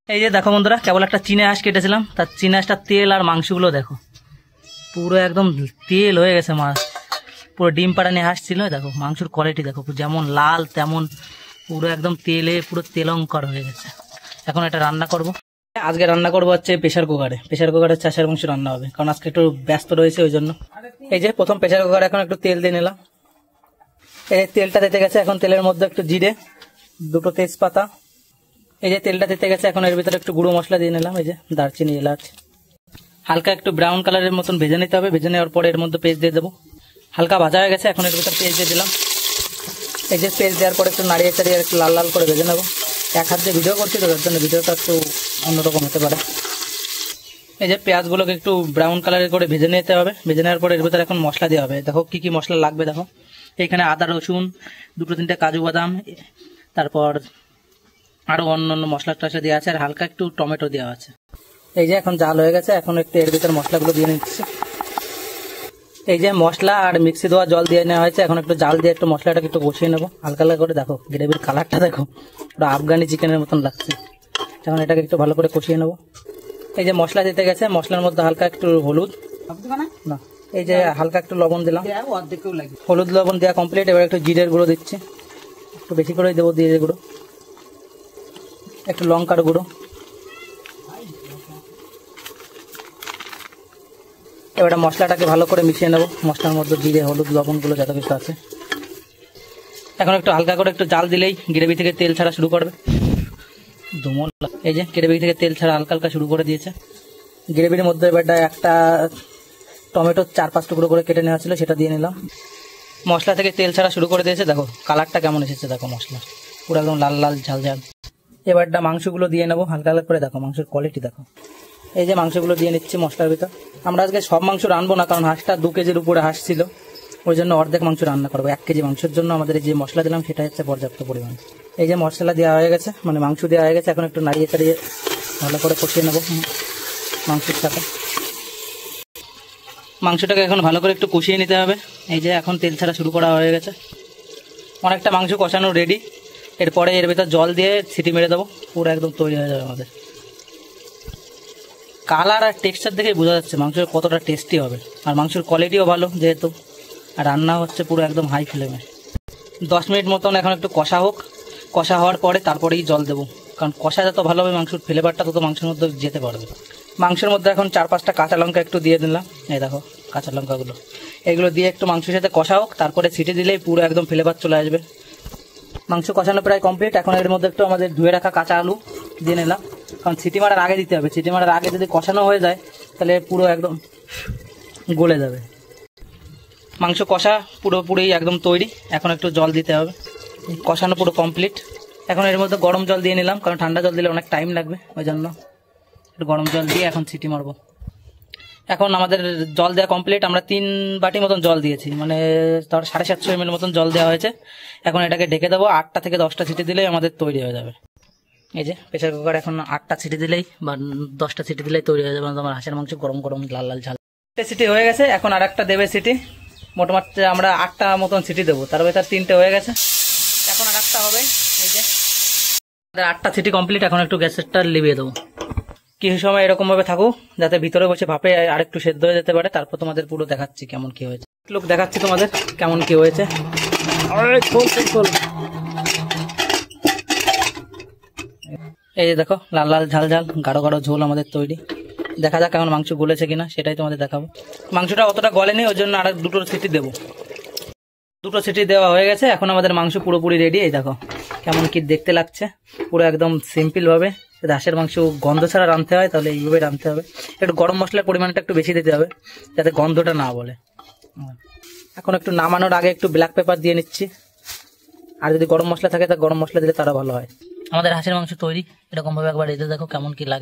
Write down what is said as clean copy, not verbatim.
এই যে দেখো বন্ধুরা, কেবল একটা চীনা হাঁস কেটেছিলাম, তার চীনা হাঁসটার তেল আর মাংসগুলো দেখো পুরো একদম তেল হয়ে গেছে। মাছ পুরো ডিম পাড়ানি হাঁস ছিল, দেখো মাংসের কোয়ালিটি দেখো, যেমন লাল তেমন পুরো একদম তেলে পুরো তেলঙ্কার হয়ে গেছে। এখন এটা রান্না করব। আজকে রান্না করবো হচ্ছে প্রেশার কুকারে। প্রেশার কুকারে চাষের মাংস রান্না হবে, কারণ আজকে একটু ব্যস্ত রয়েছে ওই জন্য। এই যে প্রথম প্রেশার কুকারে এখন একটু তেল দিয়ে নিলাম। এই তেলটা দিতে গেছে, এখন তেলের মধ্যে একটু জিরে, দুটো তেজপাতা। এই যে তেলটা দিতে গেছে, এখন এর ভিতরে একটু গুঁড়ো মশলা দিয়ে নিলাম। এই যে দারচিনি, এলাচ, হালকা একটু ব্রাউন কালারের মতন ভেজে নিতে হবে। ভেজে নেওয়ার পরে এর মধ্যে পেস্ট দিয়ে দেবো। হালকা ভাজা হয়ে গেছে, এখন এর ভিতরে পেস্ট দিয়ে দিলাম। এই যে পেস্ট দেওয়ার পরে একটু নাড়িয়ে চাড়িয়ে একটু লাল লাল করে ভেজে নেবো। এক হাত দিয়ে ভিডিও করছি তো, তার জন্য ভিডিওটা একটু অন্যরকম হতে পারে। এই যে পেঁয়াজগুলোকে একটু ব্রাউন কালারের করে ভেজে নিতে হবে। ভেজে নেওয়ার পরে এর ভিতরে এখন মশলা দেওয়া হবে। দেখো কি কি মশলা লাগবে দেখো। এখানে আদা রসুন, দুটো তিনটে কাজু বাদাম, তারপর আরো অন্য মশলা টশলা দেওয়া আছে, আর হালকা একটু টমেটো দেওয়া আছে। এই যে এখন জাল হয়ে গেছে, এখন একটু এর ভিতরে মশলাগুলো দিয়ে নিচ্ছি। এই যে মশলা আর মিক্সি দেওয়া জল দিয়ে নেওয়া হয়েছে, এখন একটু জাল দিয়ে একটু মশলাটাকে একটু কষিয়ে নেবো হালকা হালকা করে। দেখো গ্রেভির কালারটা দেখো, পুরো আফগানি চিকেনের মতন লাগছে। এখন এটাকে একটু ভালো করে কষিয়ে নেবো। এই যে মশলা দিতে গেছে, মশলার মধ্যে হালকা একটু হলুদ না, এই যে হালকা একটু লবণ দিলাম। হলুদ লবণ দেওয়া কমপ্লিট। এবার একটু জিরের গুঁড়ো দিচ্ছি, একটু বেশি করে দেবো জিরের গুঁড়ো, একটু লঙ্কার গুঁড়ো। এবার মশলাটাকে ভালো করে মিশিয়ে নেবো। মশলার মধ্যে জিরে, হলুদ, লবণগুলো যত কিছু আছে। এখন একটু হালকা করে একটু জাল দিলেই গ্রেভি থেকে তেল ছাড়া শুরু করবে। এই যে গ্রেভি থেকে তেল ছাড়া হালকা হালকা শুরু করে দিয়েছে। গ্রেভির মধ্যে এবারটা একটা টমেটো 4-5 টুকরো করে কেটে নেওয়া ছিল, সেটা দিয়ে নিলাম। মশলা থেকে তেল ছাড়া শুরু করে দিয়েছে, দেখো কালারটা কেমন এসেছে, দেখো মশলা পুরো একদম লাল লাল ঝাল ঝাল। এবারটা মাংসগুলো দিয়ে নেবো হালকা হালকা করে। দেখো মাংসের কোয়ালিটি দেখো। এই যে মাংসগুলো দিয়ে নিচ্ছি মশলার ভিতর। আমরা আজকে সব মাংস রানবো না, কারণ হাঁসটা 2 কেজির উপরে হাঁস ছিল, ওই জন্য অর্ধেক মাংস রান্না করবো। 1 কেজি মাংসের জন্য আমাদের যে মশলা দিলাম সেটা হচ্ছে পর্যাপ্ত পরিমাণ। এই যে মশলা দেওয়া হয়ে গেছে, মানে মাংস দেওয়া হয়ে গেছে, এখন একটু নাড়িয়ে চাড়িয়ে ভালো করে কষিয়ে নেবো মাংসের সাথে। মাংসটাকে এখন ভালো করে একটু কষিয়ে নিতে হবে। এই যে এখন তেল ছাড়া শুরু করা হয়ে গেছে, অনেকটা মাংস কষানো রেডি। এরপরে এর ভেতর জল দিয়ে সিটি মেরে দেবো, পুরো একদম তৈরি হয়ে যাবে আমাদের। কালার আর টেক্সচার দেখে বোঝা যাচ্ছে মাংসের কতটা টেস্টি হবে, আর মাংসের কোয়ালিটিও ভালো যেহেতু, আর রান্না হচ্ছে পুরো একদম হাই ফ্লেমে। 10 মিনিট মতন এখন একটু কষা হোক। কষা হওয়ার পরে তারপরেই জল দেবো, কারণ কষা যত ভালো হবে মাংসের ফ্লেভারটা তত মাংসের মধ্যে যেতে পারবে। মাংসের মধ্যে এখন 4-5টা কাঁচা লঙ্কা একটু দিয়ে দিলাম। এই দেখো কাঁচা লঙ্কাগুলো, এগুলো দিয়ে একটু মাংসের সাথে কষা হোক, তারপরে সিটি দিলেই পুরো একদম ফ্লেভার চলে আসবে। মাংস কষানো প্রায় কমপ্লিট। এখন এর মধ্যে একটু আমাদের ধুয়ে রাখা কাঁচা আলু দিয়ে নিলাম, কারণ সিটি মারার আগে দিতে হবে। সিটি মারার আগে যদি কষানো হয়ে যায় তাহলে পুরো একদম গলে যাবে। মাংস কষা পুরোপুরি একদম তৈরি, এখন একটু জল দিতে হবে। কষানো পুরো কমপ্লিট। এখন এর মধ্যে গরম জল দিয়ে নিলাম, কারণ ঠান্ডা জল দিলে অনেক টাইম লাগবে, ওই জন্য একটু গরম জল দিয়ে এখন সিটি মারবো। এখন আমাদের জল দেওয়া কমপ্লিট। আমরা 3 বাটি মতন জল দিয়েছি, মানে ধর 750 ml মতন জল দেওয়া হয়েছে। এখন এটাকে ঢেকে দেবো, 8টা থেকে 10টা সিটি দিলেই আমাদের তৈরি হয়ে যাবে। এই যে প্রেসার কুকার এখন 8টা সিটি দিলেই বা 10টা সিটি দিলেই তৈরি হয়ে যাবে আমার হাঁসের মাংস, গরম গরম লাল লাল ঝাল। 1টা সিটি হয়ে গেছে, এখন আর একটা দেবে সিটি। মোটামুটি আমরা 8টা মতন সিটি দেবো, তার ভেতর 3টে হয়ে গেছে, এখন আর একটা হবে। এই যে 8টা সিটি কমপ্লিট। এখন একটু গ্যাসেরটা লিভিয়ে দেবো, কিছু সময় এরকম ভাবে থাকুক যাতে ভিতরে বসে ভাপে আরেকটু সেদ্ধ হয়ে যেতে পারে। তারপর তোমাদের পুরো দেখাচ্ছি কেমন কি হয়েছে। লোক দেখাচ্ছি তোমাদের কেমন কি হয়েছে। এই যে দেখো লাল লাল ঝাল ঝাল গাঢ় গাঢ় ঝোল আমাদের তৈরি। দেখা যাক কেমন মাংস গলেছে কিনা, সেটাই তোমাদের দেখাবো। মাংসটা অতটা গলেনি, ওই জন্য আর 2টো সিটি দেবো। 2টো সিটি দেওয়া হয়ে গেছে, এখন আমাদের মাংস পুরোপুরি রেডি। এই দেখো কেমন কি দেখতে লাগছে, পুরো একদম সিম্পল ভাবে। হাঁসের মাংস গন্ধ ছাড়া রাঁধতে হয়, তাহলে এইভাবে রাঁধতে হবে। একটু গরম মশলার পরিমাণটা একটু বেশি দিতে হবে, যাতে গন্ধটা না বলে। এখন একটু নামানোর আগে একটু ব্ল্যাক পেপার দিয়ে নিচ্ছি, আর যদি গরম মশলা থাকে তা গরম মশলা দিলে তারা ভালো হয়। আমাদের হাঁসের মাংস তৈরি। এরকম ভাবে একবার এতে দেখো কেমন কি লাগে।